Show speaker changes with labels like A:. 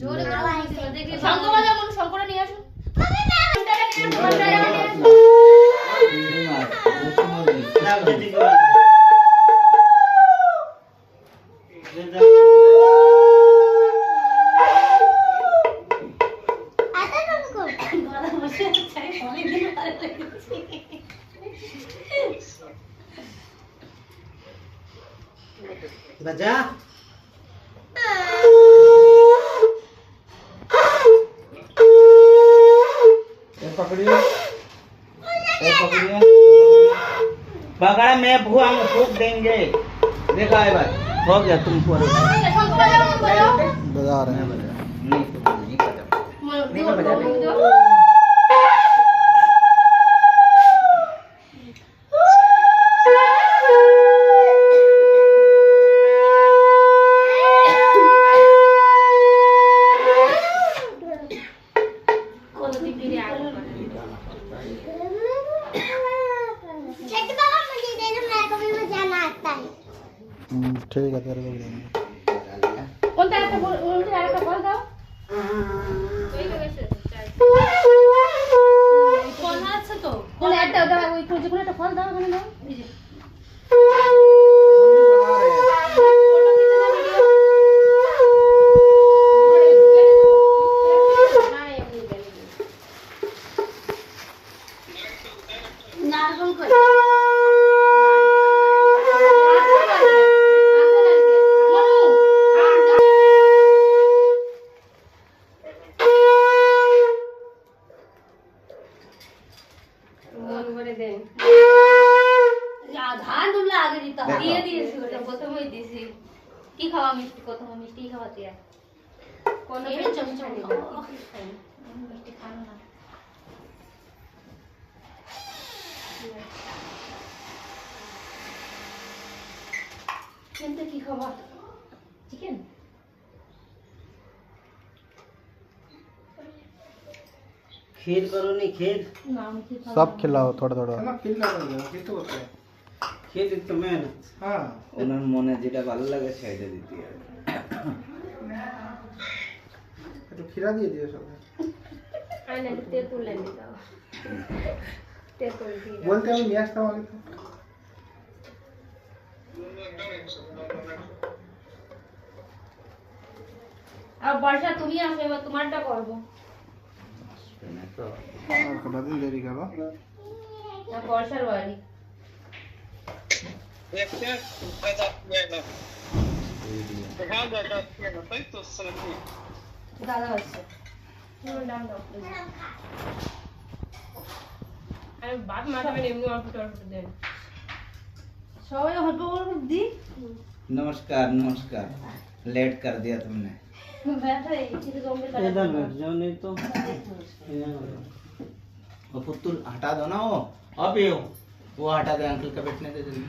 A: জোরে গলা হয়েছিল দেখি
B: শঙ্খ বাজা মনু শঙ্করে নিয়ে আসুন
C: बजा पकड़िए पकड़ा मैं भूंग फूक देंगे देखा है भाई हो गया तुम पूरा
B: শঙ্খ বাজা মনু বাজাও
D: बजा रहे हैं
C: नहीं बजा नहीं बजा
D: ठीक है तेरे को भी देंगे
B: কোনটা একটা ওইটা আরেকটা বল দাও
A: ফোন আছে তো
B: কোন একটা ওটা ওই যে কোন একটা ফল দাও ওখানে দাও এই যে
A: নারকল কই ধান দুলা আগে দিতে হবে
B: দিয়ে দিয়েছি ওটা প্রথমেই দিয়েছি কি খাওয়া মিষ্টি প্রথমে মিষ্টি খাওয়াতে হয় কোন
A: এই চমচম
B: মিষ্টি খানো না কিন্তু কি খাওয়া চিকেন
C: खीर करो नहीं खीर
B: না আমি কি খাবো
D: सब खिलाओ थोड़ा थोड़ा
C: खीर तो मैं
D: हाँ
C: ওনার মনে যেটা ভালো লাগে সেটা দিতে হবে
D: तो खिला दिए दिए सब
B: আই না তেঁতুল এনে দাও তেঁতুল দিয়ে
D: बोलते हैं मियाँ था वाले तो
B: আর বর্ষা তুমি আসবে এবার তোমারটা করবো
D: थोड़ा दिन देरी करो
B: না বর্ষার বাড়ি দাদা হচ্ছে আরে বাদ মাথাবে এমনি অল্প অল্প দেন সবাই অল্প অল্প দি
C: नमस्कार नमस्कार लेट कर दिया तुमने
B: ব্যথা কিছু জমবে
C: इधर बैठ जाओ नहीं तो वो पुतुल हटा दो ना वो अब ये वो हटा दे अंकल का बैठने दे जल्दी